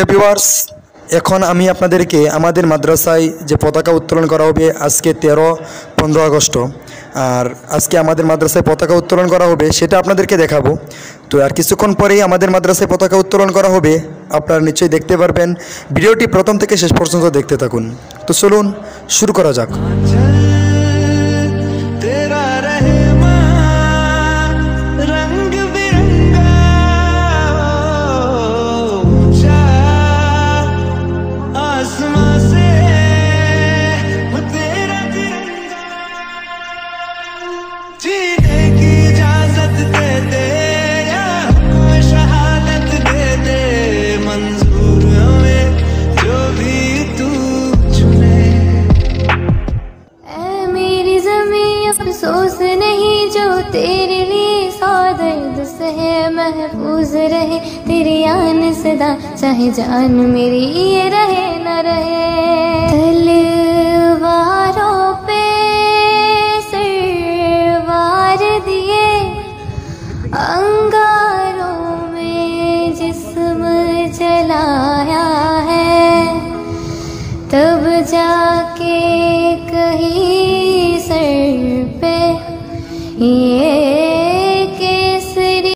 Viewers, এখন আমি আপনাদেরকে আমাদের মাদ্রাসায় যে পতাকা উত্তোলন করা হবে আজকে 13-15 আগস্ট, আর আজকে আমাদের মাদ্রাসায় পতাকা উত্তোলন করা হবে সেটা আপনাদেরকে দেখাবো। তো আর কিছুক্ষণ পরেই আমাদের মাদ্রাসায় পতাকা উত্তোলন করা হবে, আপনারা নিশ্চয়ই দেখতে পারবেন। ভিডিওটি প্রথম থেকে শেষ পর্যন্ত দেখতে থাকুন। তো চলুন শুরু করা যাক। अफसोस नहीं जो तेरे लिए सौ दर्द सहे, महफूज रहे तेरी आन सदा, चाहे जान मेरी ये रहे न रहे। तलवारों पे सरवार दिए, अंगारों में जिस्म जलाया है, तब जाके कहीं सर पे ये केसरी।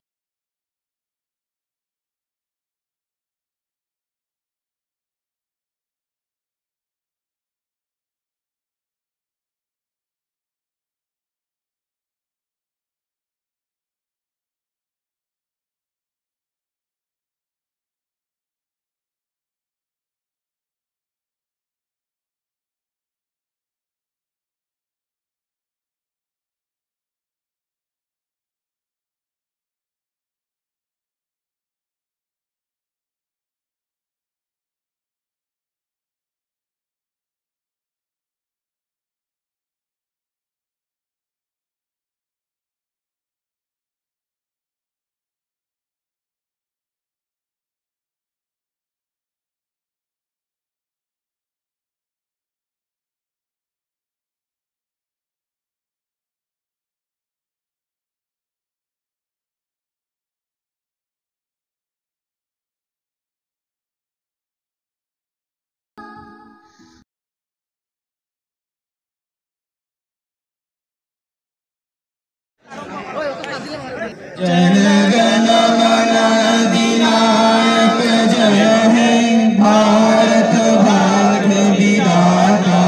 जन गण मन अधिनायक जय हे, भारत भाग्य विधाता।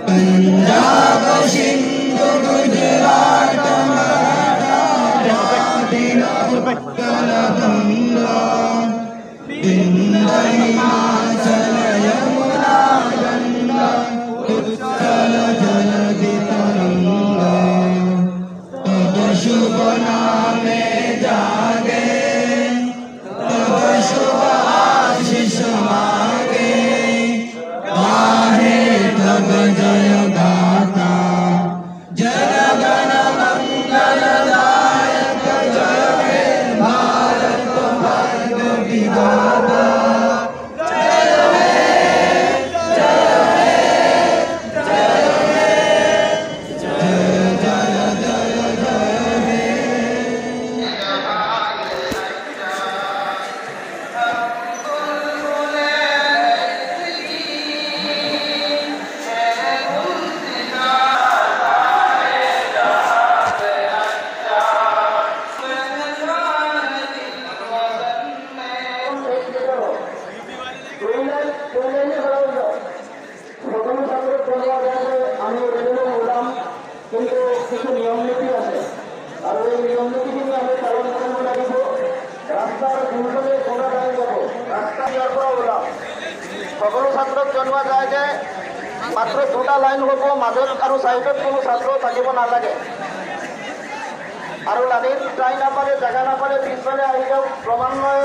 पंजाब सिंधु गुजरात मराठा, द्राविड़ उत्कल गंगा, विंध्य हिमाचल यमुना गंगा, उत्कल जलधि तरंगा। शुभ नामे जागे, तब शुभ आशीष मांगे, गाहे तब जय गाथा। जन गण मंगलदायक जय हे, भारत भाग्य विधाता। কিন্তু কিছু নিয়ম নীতি আছে, আর ওই নিয়ম নীতি কিন্তু আমি পালন করবো লাগিব। রাস্তার দুজনে কোনা গাড়ি যাব, রাস্তা ইয়ার পৰা ওলাম। সকলো ছাত্রক জনোৱা যায় যে মাত্ৰ 2টা লাইন হ'ব, মাজত আৰু সাইডত কোনো ছাত্র থাকিব নালাগে। আৰু লাইন যাই নাপালে, জাগা নাপালে পিছফালে আহি যাওক ক্ৰমান্বয়ে।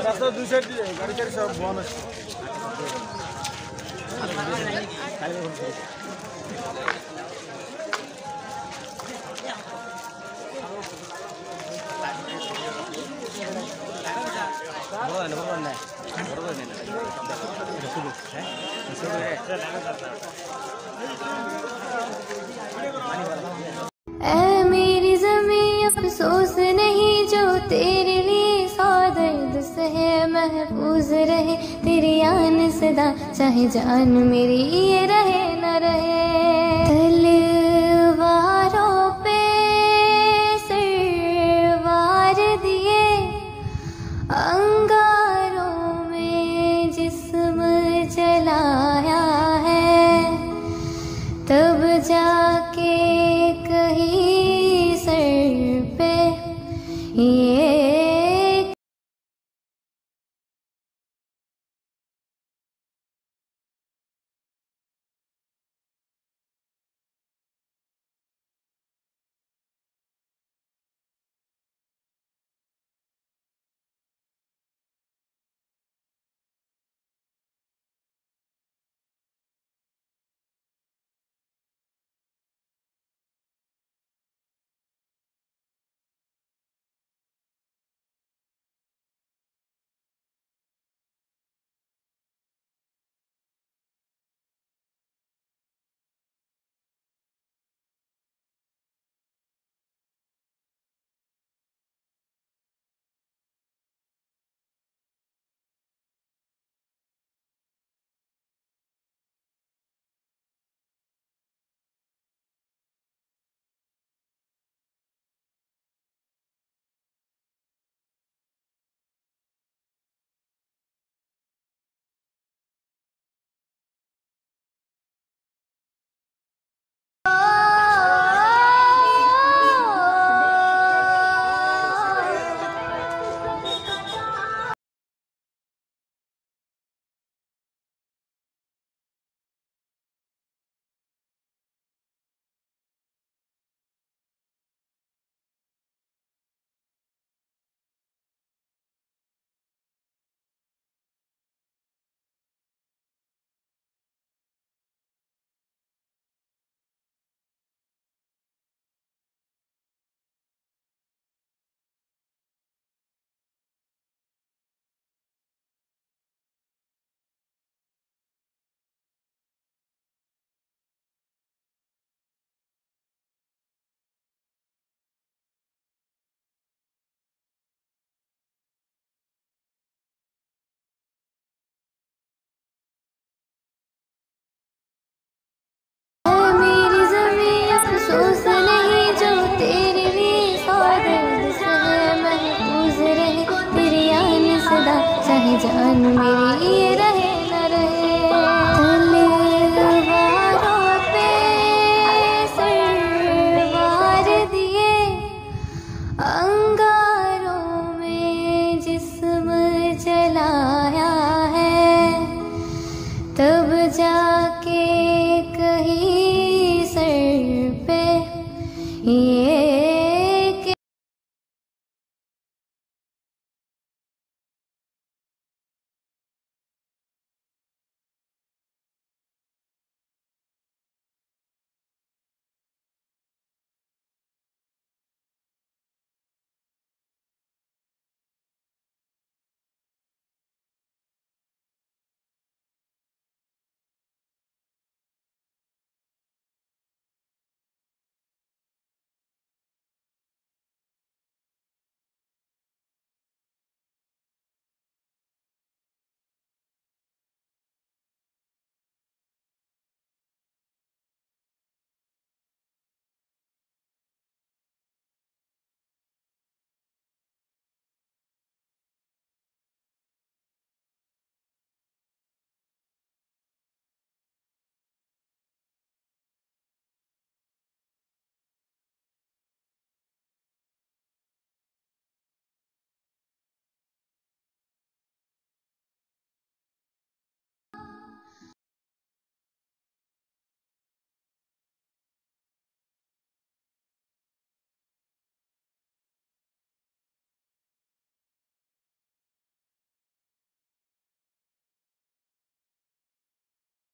রাস্তা দুই সাইড দিয়ে গাড়ি গাড়ি সব বন্ধ আছে। ऐ मेरी ज़मीं अफसोस नहीं जो तेरे लिए सौ दर्द सहे, महफूज रहे तेरी आन सदा, चाहे जान मेरी ये रहे न रहे। तलवारों पे सरवार दिए, अंगारों में जिस्म जलाया है, तब जाके